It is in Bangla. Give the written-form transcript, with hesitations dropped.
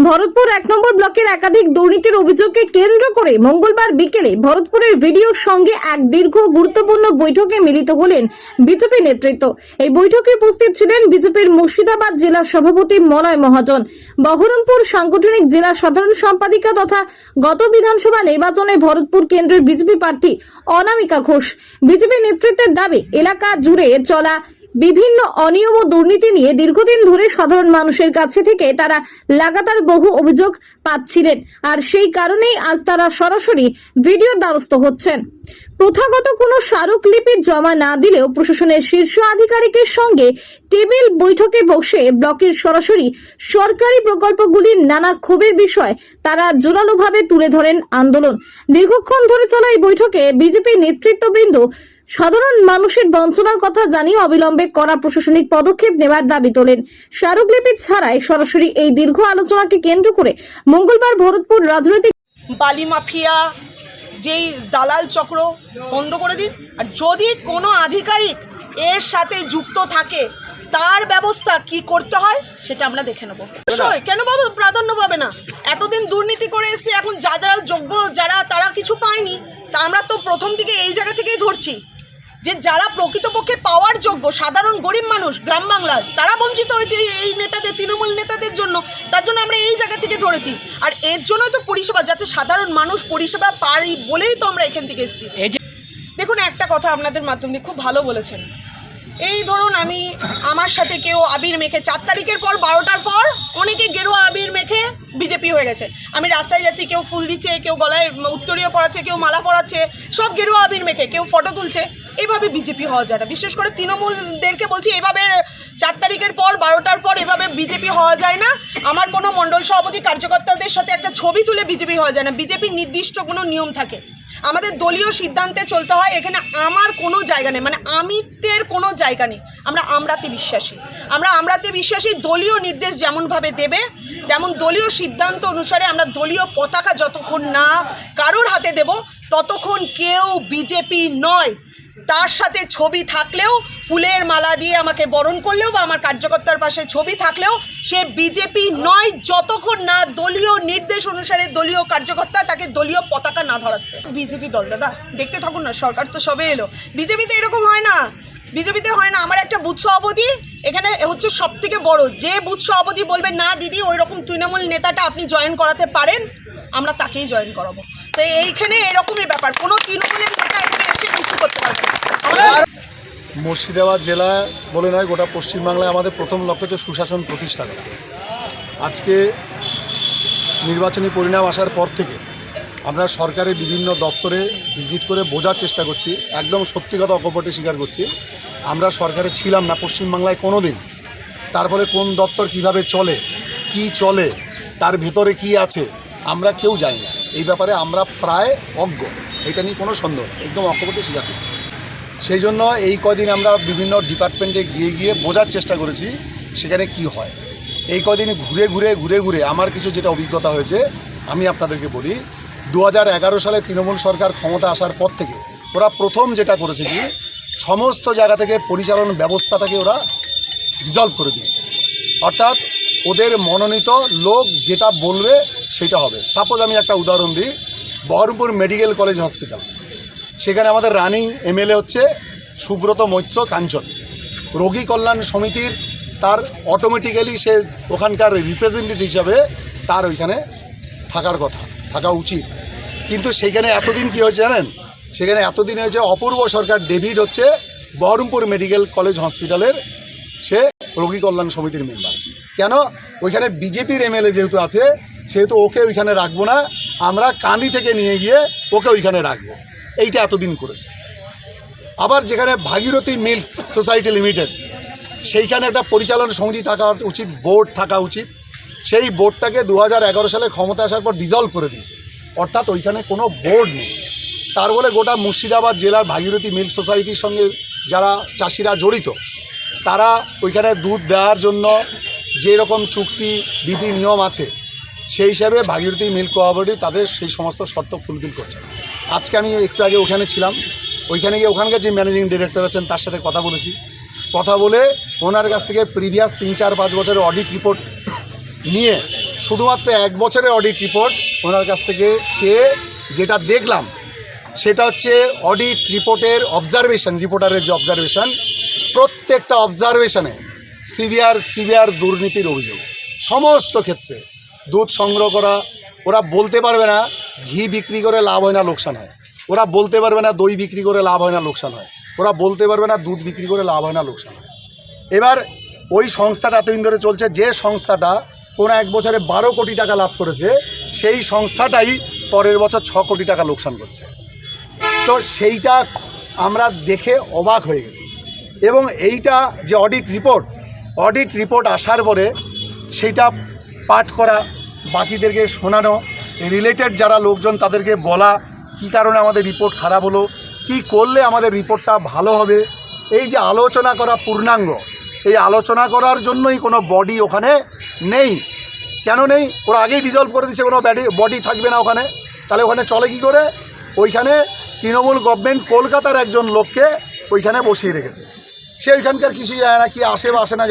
ভরতপুর ১ নম্বর ব্লকের একাধিক দুর্নীতির অভিযোগকে কেন্দ্র করে মঙ্গলবার বিকেলে ভরতপুরের ভিডিওর সঙ্গে এক দীর্ঘ গুরুত্বপূর্ণ বৈঠকে মিলিত হলেন বিজেপি নেতৃত্ব। এই বৈঠকে উপস্থিত ছিলেন বিজেপির মুর্শিদাবাদ জেলা সভাপতি মলয় মহাজন, বহরমপুর সাংগঠনিক জেলা সাধারণ সম্পাদিকা তথা গত বিধানসভা নির্বাচনে ভরতপুর কেন্দ্রের বিজেপি প্রার্থী অনামিকা ঘোষ। বিজেপি নেতৃত্বের দাবি, এলাকা জুড়ে চলা বিভিন্ন অনিয়ম ও দুর্নীতি নিয়ে দীর্ঘদিন ধরে সাধারণ মানুষের কাছে থেকে তারা লাগাতার বহু অভিযোগ পাচ্ছিলেন, আর সেই কারণেই আজ তারা সরাসরি ভিডিওর দ্বারস্থ হচ্ছেন। প্রথাগত কোনো স্মারকলিপি জমা না দিলেও প্রশাসনের শীর্ষ আধিকারিকের সঙ্গে টেবিল বৈঠকে বসে ব্লকের সরাসরি সরকারি প্রকল্পগুলির নানা ক্ষোভের বিষয় তারা জোরালোভাবে তুলে ধরেন আন্দোলন। দীর্ঘক্ষণ ধরে চলা এই বৈঠকে বিজেপি নেতৃত্ববৃন্দ সাধারণ মানুষের বঞ্চনার কথা জানিয়ে অবিলম্বে কড়া প্রশাসনিক পদক্ষেপ নেওয়ার দাবি তোলেন। স্মারকলিপি ছাড়াই সরাসরি এই দীর্ঘ আলোচনাকে কেন্দ্র করে মঙ্গলবার ভরতপুর রাজনৈতিক বালি মাফিয়া যেই দালাল চক্র বন্ধ করে দিন, আর যদি কোনো আধিকারিক এর সাথে যুক্ত থাকে তার ব্যবস্থা কি করতে হয় সেটা আমরা দেখে নেব। কেন বাবু প্রাধান্য পাবে না? এতদিন দুর্নীতি করে এসে এখন যারা যোগ্য তারা কিছু পায়নি, তা আমরা তো প্রথম থেকে এই জায়গা থেকেই ধরছি যে যারা প্রকৃতপক্ষে পাওয়ার যোগ্য সাধারণ গরিব মানুষ গ্রাম বাংলার তারা বঞ্চিত হয়েছে এই নেতাদের, তৃণমূল নেতাদের জন্য। তার জন্য আমরা এই জায়গা থেকে ধরেছি, আর এর জন্যই তো পরিষেবা, যাতে সাধারণ মানুষ পরিষেবা পাই বলেই তো আমরা এখান থেকে এসেছি। দেখুন, একটা কথা আপনাদের মাধ্যম দিয়ে খুব ভালো বলেছেন। এই ধরুন, আমার সাথে কেউ আবির মেখে 4 তারিখের পর 12টার পর অনেকে গেরুয়া আবির মেখে বিজেপি হয়ে গেছে। আমি রাস্তায় যাচ্ছি, কেউ ফুল দিচ্ছে, কেউ গলায় উত্তরীয় পড়াচ্ছে, কেউ মালা পড়াচ্ছে, সব গেরুয়া আবির মেখে, কেউ ফটো তুলছে। এইভাবে বিজেপি হওয়া যায় না। বিশেষ করে তৃণমূলদেরকে বলছি, এইভাবে 4 তারিখের পর 12টার পর এভাবে বিজেপি হওয়া যায় না। আমার কোনো মণ্ডল সভাপতি কার্যকর্তাদের সাথে একটা ছবি তুলে বিজেপি হওয়া যায় না। বিজেপির নির্দিষ্ট কোনো নিয়ম থাকে, আমাদের দলীয় সিদ্ধান্তে চলতে হয়। এখানে আমার কোনো জায়গা নেই, মানে আমিত্বের কোনো জায়গা নেই। আমরা আমরাতে বিশ্বাসী। দলীয় নির্দেশ যেমনভাবে দেবে, তেমন দলীয় সিদ্ধান্ত অনুসারে আমরা দলীয় পতাকা যতক্ষণ না কারোর হাতে দেব ততক্ষণ কেউ বিজেপি নয়। তার সাথে ছবি থাকলেও, ফুলের মালা দিয়ে আমাকে বরণ করলেও বা আমার কার্যকর্তার পাশে ছবি থাকলেও সে বিজেপি নয়, যতক্ষণ না দলীয় নির্দেশ অনুসারে দলীয় কার্যকর্তা তাকে দলীয় পতাকা না ধরাচ্ছে। বিজেপি দল দাদা, দেখতে থাকুন না, সরকার তো সবে এলো। বিজেপিতে এরকম হয় না, বিজেপিতে হয় না। আমার একটা বুথ সভাপতি এখানে হচ্ছে সব থেকে বড়, যে বুথ সভাপতি বলবে না দিদি ওই রকম তৃণমূল নেতাটা আপনি জয়েন করাতে পারেন, আমরা তাকেই জয়েন করাবো। তো এইখানে এরকমই ব্যাপার, কোনো তৃণমূলের নেতা এখানে এসে কিছু করতে পারবে না। মুর্শিদাবাদ জেলা বলে নয়, গোটা পশ্চিমবাংলায় আমাদের প্রথম লক্ষ্য হচ্ছে সুশাসন প্রতিষ্ঠা করা। আজকে নির্বাচনী পরিণাম আসার পর থেকে আমরা সরকারের বিভিন্ন দপ্তরে ভিজিট করে বোঝার চেষ্টা করছি, একদম সত্যি কথা অকপটে স্বীকার করছি, আমরা সরকারে ছিলাম না পশ্চিমবাংলায় কোনো দিন। তারপরে কোন দপ্তর কিভাবে চলে, কি চলে, তার ভেতরে কি আছে আমরা কেউ জানি না। এই ব্যাপারে আমরা প্রায় অজ্ঞ, এটা নিয়ে কোনো সন্দেহ নেই, একদম অকপটে স্বীকার করছি। সেই জন্য এই কদিন আমরা বিভিন্ন ডিপার্টমেন্টে গিয়ে বোঝার চেষ্টা করেছি সেখানে কি হয়। এই কদিন ঘুরে ঘুরে আমার কিছু যেটা অভিজ্ঞতা হয়েছে আমি আপনাদেরকে বলি। 2011 সালে তৃণমূল সরকার ক্ষমতা আসার পর থেকে ওরা প্রথম যেটা করেছে কি, সমস্ত জায়গা থেকে পরিচালন ব্যবস্থাটাকে ওরা ডিজলভ করে দিয়েছে। অর্থাৎ ওদের মনোনীত লোক যেটা বলবে সেটা হবে। সাপোজ আমি একটা উদাহরণ দিই, বহরমপুর মেডিকেল কলেজ হসপিটাল, সেখানে আমাদের রানিং এমএলএ হচ্ছে সুব্রত মৈত্র কাঞ্চন। রোগী কল্যাণ সমিতির তার অটোমেটিক্যালি সে ওখানকার রিপ্রেজেন্টেটিভ হিসাবে তার ওইখানে থাকা উচিত। কিন্তু সেখানে এতদিন কী হয়েছে জানেন, সেখানে এতদিন হয়েছে অপূর্ব সরকার ডেভিড হচ্ছে বহরমপুর মেডিকেল কলেজ হসপিটালের সে রোগী কল্যাণ সমিতির মেম্বার। কেন? ওইখানে বিজেপির এমএলএ যেহেতু আছে সেহেতু ওকে ওইখানে রাখবো না, আমরা কান্দি থেকে নিয়ে গিয়ে ওকে ওইখানে রাখবো। এইটা এতদিন করেছে। আবার যেখানে ভাগীরথী মিল্ক সোসাইটি লিমিটেড, সেইখানে একটা পরিচালন সমিতি থাকা উচিত, বোর্ড থাকা উচিত। সেই বোর্ডটাকে 2011 সালে ক্ষমতা আসার পর ডিজলভ করে দিয়েছে। অর্থাৎ ওইখানে কোনো বোর্ড নেই। তার বলে গোটা মুর্শিদাবাদ জেলার ভাগীরথী মিল্ক সোসাইটির সঙ্গে যারা চাষিরা জড়িত, তারা ওইখানে দুধ দেওয়ার জন্য যে রকম চুক্তি বিধি নিয়ম আছে সেই হিসাবে ভাগীরথী মিল্ক কোঅপারেটিভ তাদের সেই সমস্ত শর্ত ফুলফিল করছে। আজকে আমি একটু আগে ওখানে ছিলাম, ওইখানে গিয়ে ওখানকার যে ম্যানেজিং ডিরেক্টর আছেন তার সাথে কথা বলেছি। কথা বলে ওনার কাছ থেকে প্রিভিয়াস 3, 4, 5 বছরের অডিট রিপোর্ট নিয়ে শুধুমাত্র 1 বছরের অডিট রিপোর্ট ওনার কাছ থেকে চেয়ে যেটা দেখলাম সেটা হচ্ছে অডিট রিপোর্টের অবজারভেশন, রিপোর্টারের যে অবজারভেশন, প্রত্যেকটা অবজারভেশনে সিভিয়ার দুর্নীতির অভিযোগ। সমস্ত ক্ষেত্রে দুধ সংগ্রহ করা, ওরা বলতে পারবে না ঘি বিক্রি করে লাভ হয় না লোকসান হয়, ওরা বলতে পারবে না দই বিক্রি করে লাভ হয় না লোকসান হয়, ওরা বলতে পারবে না দুধ বিক্রি করে লাভ হয় না লোকসান হয়। এবার ওই সংস্থাটা এতদিন ধরে চলছে, যে সংস্থাটা কোনো 1 বছরে 12 কোটি টাকা লাভ করেছে, সেই সংস্থাটাই পরের বছর 6 কোটি টাকা লোকসান করছে। তো সেইটা আমরা দেখে অবাক হয়ে গেছি। এবং এইটা যে অডিট রিপোর্ট আসার পরে সেইটা পাঠ করা, বাকিদেরকে শোনানো, রিলেটেড যারা লোকজন তাদেরকে বলা কী কারণে আমাদের রিপোর্ট খারাপ হলো, কি করলে আমাদের রিপোর্টটা ভালো হবে, এই যে আলোচনা করা পূর্ণাঙ্গ, এই আলোচনা করার জন্যই কোনো বডি ওখানে নেই। কেন নেই? ওরা আগেই ডিজলভ করে দিচ্ছে, কোনো বডি থাকবে না ওখানে। তাহলে ওখানে চলে কী করে? ওইখানে তৃণমূল গভর্নমেন্ট কলকাতার একজন লোককে ওইখানে বসিয়ে রেখেছে, সে ওইখানকার কিছুই যায় না, কি আসে বা আসে না।